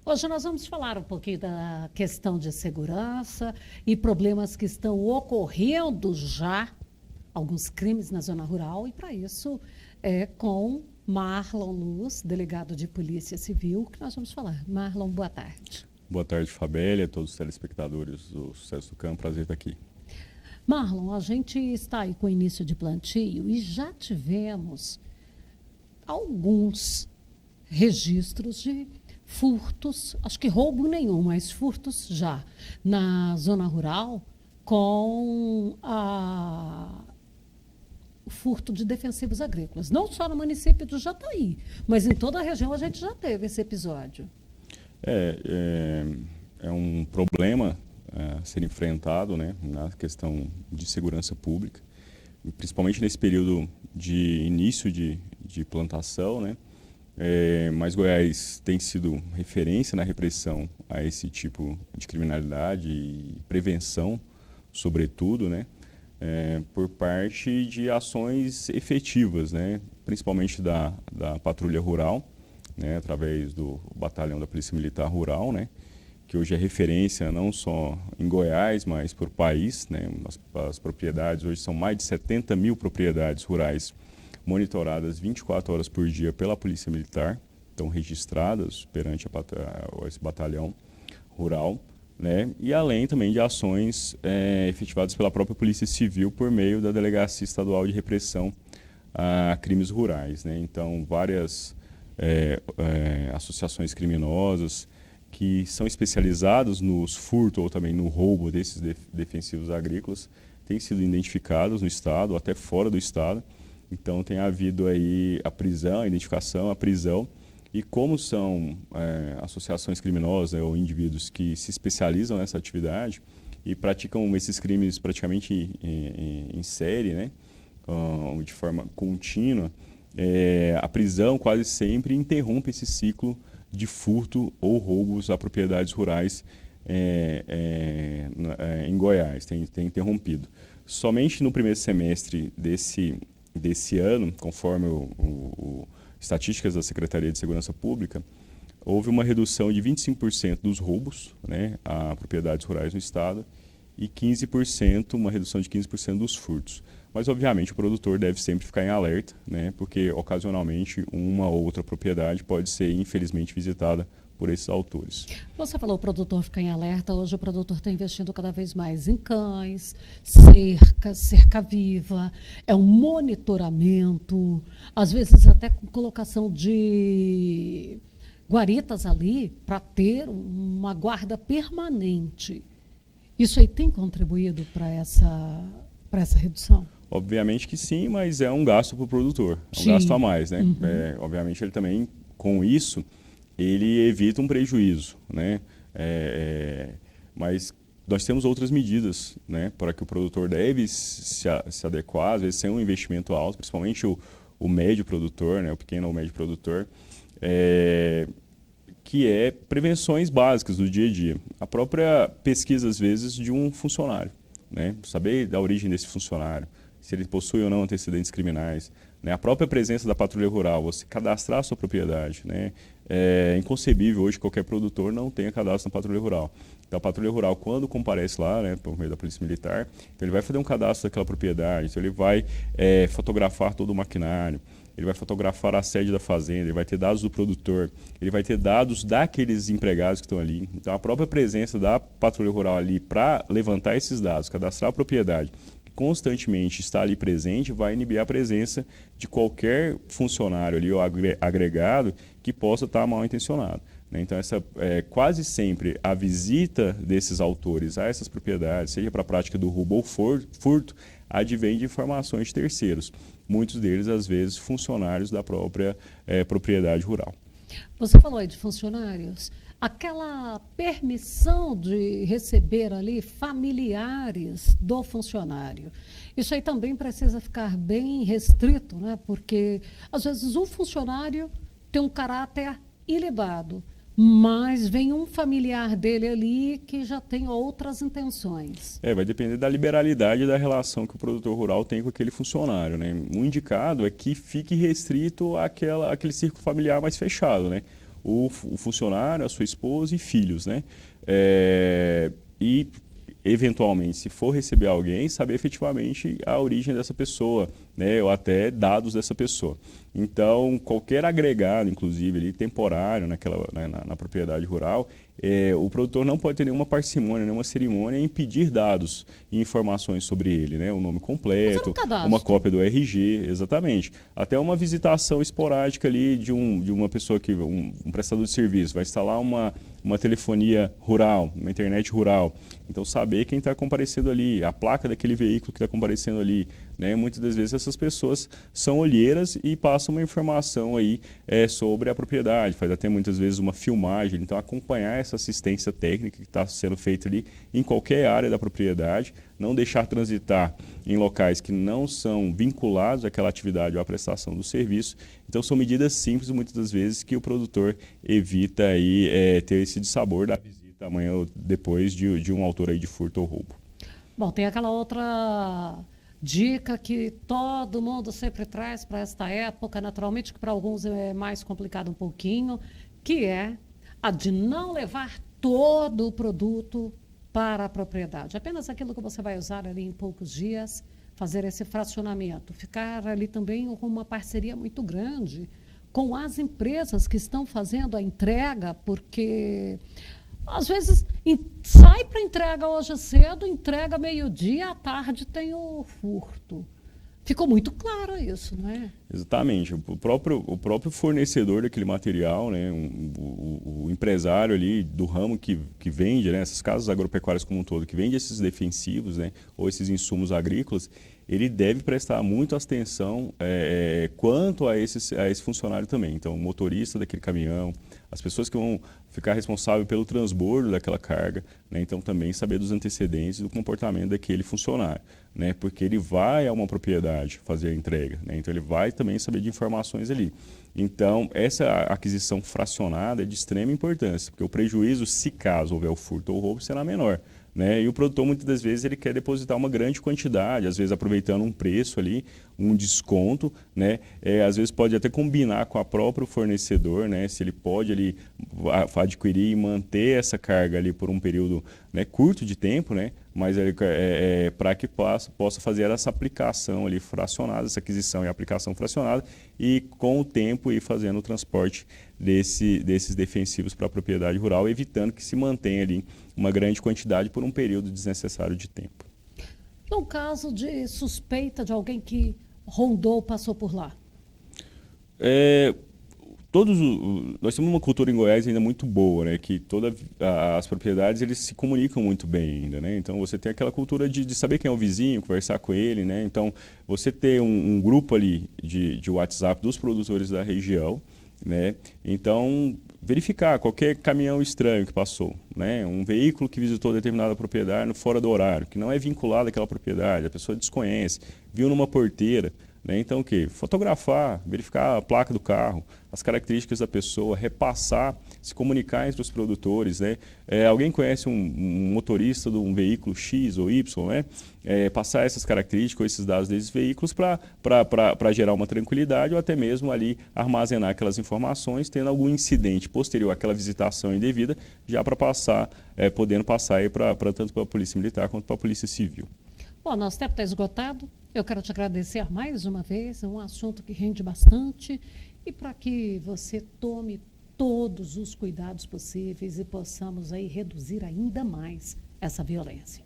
Hoje nós vamos falar um pouquinho da questão de segurança e problemas que estão ocorrendo já, alguns crimes na zona rural, e para isso é com Marlon Luz, delegado de Polícia Civil, que nós vamos falar. Marlon, boa tarde. Boa tarde, Fabélia, todos os telespectadores do Sucesso do Campo, prazer estar aqui. Marlon, a gente está aí com o início de plantio e já tivemos alguns registros de furtos, acho que roubo nenhum, mas furtos já, na zona rural, com o furto de defensivos agrícolas. Não só no município do Jataí, mas em toda a região a gente já teve esse episódio. É um problema a ser enfrentado, né, na questão de segurança pública, principalmente nesse período de início de plantação, né? Mas Goiás tem sido referência na repressão a esse tipo de criminalidade e prevenção, sobretudo, né? Por parte de ações efetivas, né? Principalmente da Patrulha Rural, né? Através do Batalhão da Polícia Militar Rural, né? Que hoje é referência não só em Goiás, mas por país, né? As propriedades, hoje são mais de 70 mil propriedades rurais monitoradas 24 horas por dia pela Polícia Militar, estão registradas perante esse batalhão rural, né? E além também de ações efetivadas pela própria Polícia Civil por meio da Delegacia Estadual de Repressão a Crimes Rurais, né? Então, várias associações criminosas que são especializadas nos furtos ou também no roubo desses defensivos agrícolas têm sido identificadas no estado, ou até fora do estado. Então tem havido aí a prisão, a identificação, a prisão, e como são associações criminosas, né, ou indivíduos que se especializam nessa atividade e praticam esses crimes praticamente em série, né, de forma contínua, a prisão quase sempre interrompe esse ciclo de furto ou roubos a propriedades rurais em Goiás, tem interrompido. Somente no primeiro semestre desse ano, conforme estatísticas da Secretaria de Segurança Pública, houve uma redução de 25% dos roubos, né, a propriedades rurais no estado e 15%, uma redução de 15% dos furtos. Mas, obviamente, o produtor deve sempre ficar em alerta, né, porque, ocasionalmente, uma ou outra propriedade pode ser, infelizmente, visitada por esses autores. Você falou o produtor ficar em alerta, hoje o produtor está investindo cada vez mais em cães, cercas, cerca-viva, é um monitoramento, às vezes até com colocação de guaritas ali para ter uma guarda permanente. Isso aí tem contribuído para essa redução? Obviamente que sim, mas é um gasto para o produtor, é um Sim. gasto a mais, né? Uhum. Obviamente ele também, com isso, ele evita um prejuízo, né? Mas nós temos outras medidas, né, para que o produtor deve se adequar, às vezes sem um investimento alto, principalmente o médio produtor, né, o pequeno ou médio produtor, que é prevenções básicas do dia a dia. A própria pesquisa, às vezes, de um funcionário, né? Saber da origem desse funcionário, se ele possui ou não antecedentes criminais, né? A própria presença da patrulha rural, você cadastrar a sua propriedade, né? É inconcebível hoje que qualquer produtor não tenha cadastro na patrulha rural. Então a patrulha rural, quando comparece lá, né, por meio da Polícia Militar, então ele vai fazer um cadastro daquela propriedade, então ele vai fotografar todo o maquinário, ele vai fotografar a sede da fazenda, ele vai ter dados do produtor, ele vai ter dados daqueles empregados que estão ali. Então a própria presença da patrulha rural ali para levantar esses dados, cadastrar a propriedade, constantemente está ali presente, vai inibir a presença de qualquer funcionário ali ou agregado que possa estar mal intencionado, né? Então, quase sempre a visita desses autores a essas propriedades, seja para a prática do roubo ou furto, advém de informações de terceiros. Muitos deles, às vezes, funcionários da própria propriedade rural. Você falou aí de funcionários. Aquela permissão de receber ali familiares do funcionário. Isso aí também precisa ficar bem restrito, né? Porque, às vezes, um funcionário tem um caráter ilibado, mas vem um familiar dele ali que já tem outras intenções. Vai depender da liberalidade da relação que o produtor rural tem com aquele funcionário, né? O indicado é que fique restrito àquele círculo familiar mais fechado, né? o funcionário, a sua esposa e filhos, né? E eventualmente, se for receber alguém, saber efetivamente a origem dessa pessoa, né, ou até dados dessa pessoa. Então, qualquer agregado, inclusive, ali, temporário na propriedade rural, o produtor não pode ter nenhuma parcimônia, nenhuma cerimônia em pedir dados e informações sobre ele, né, o nome completo, uma cópia do RG, exatamente. Até uma visitação esporádica ali de uma pessoa um prestador de serviço, vai instalar uma telefonia rural, uma internet rural. Então, saber quem está comparecendo ali, a placa daquele veículo que está comparecendo ali, né? Muitas das vezes essas pessoas são olheiras e passam uma informação aí sobre a propriedade, faz até muitas vezes uma filmagem. Então, acompanhar essa assistência técnica que está sendo feita ali em qualquer área da propriedade, não deixar transitar em locais que não são vinculados àquela atividade ou à prestação do serviço. Então, são medidas simples, muitas das vezes, que o produtor evita aí, ter esse dissabor da visita amanhã ou depois de um autor aí de furto ou roubo. Bom, tem aquela outra dica que todo mundo sempre traz para esta época, naturalmente que para alguns é mais complicado um pouquinho, que é a de não levar todo o produto para a propriedade. Apenas aquilo que você vai usar ali em poucos dias, fazer esse fracionamento. Ficar ali também com uma parceria muito grande com as empresas que estão fazendo a entrega, porque às vezes sai para entrega hoje cedo, entrega meio-dia, à tarde tem o furto. Ficou muito claro isso, não é? Exatamente. O próprio fornecedor daquele material, né, o empresário ali do ramo que vende, né, essas casas agropecuárias como um todo, que vende esses defensivos, né, ou esses insumos agrícolas, ele deve prestar muita atenção quanto a esse funcionário também. Então, o motorista daquele caminhão, as pessoas que vão ficar responsáveis pelo transbordo daquela carga, né? Então também saber dos antecedentes e do comportamento daquele funcionário, né? Porque ele vai a uma propriedade fazer a entrega, né? Então ele vai também saber de informações ali. Então essa aquisição fracionada é de extrema importância, porque o prejuízo, se caso houver o furto ou o roubo, será menor. Né? E o produtor, muitas das vezes, ele quer depositar uma grande quantidade, às vezes aproveitando um preço ali, um desconto, né? Às vezes pode até combinar com a próprio fornecedor, né? Se ele pode ali adquirir e manter essa carga ali por um período, né, curto de tempo, né? Mas para que possa fazer essa aplicação ali fracionada, essa aquisição e aplicação fracionada, e com o tempo ir fazendo o transporte desses defensivos para a propriedade rural, evitando que se mantenha ali uma grande quantidade por um período desnecessário de tempo. No caso de suspeita de alguém que rondou, passou por lá? Nós temos uma cultura em Goiás ainda muito boa, né? Que todas as propriedades eles se comunicam muito bem ainda, né? Então você tem aquela cultura de saber quem é o vizinho, conversar com ele, né? Então você ter um grupo ali de WhatsApp dos produtores da região, né? Então verificar qualquer caminhão estranho que passou, né? Um veículo que visitou determinada propriedade fora do horário, que não é vinculado àquela propriedade, a pessoa desconhece, viu numa porteira. Então, o quê? Fotografar, verificar a placa do carro, as características da pessoa, repassar, se comunicar entre os produtores, né? Alguém conhece um motorista de um veículo X ou Y, né? Passar essas características ou esses dados desses veículos para gerar uma tranquilidade ou até mesmo ali armazenar aquelas informações, tendo algum incidente posterior àquela visitação indevida, já para passar, podendo passar aí tanto para a Polícia Militar quanto para a Polícia Civil. Bom, nosso tempo está esgotado. Eu quero te agradecer mais uma vez. É um assunto que rende bastante. E para que você tome todos os cuidados possíveis e possamos aí reduzir ainda mais essa violência.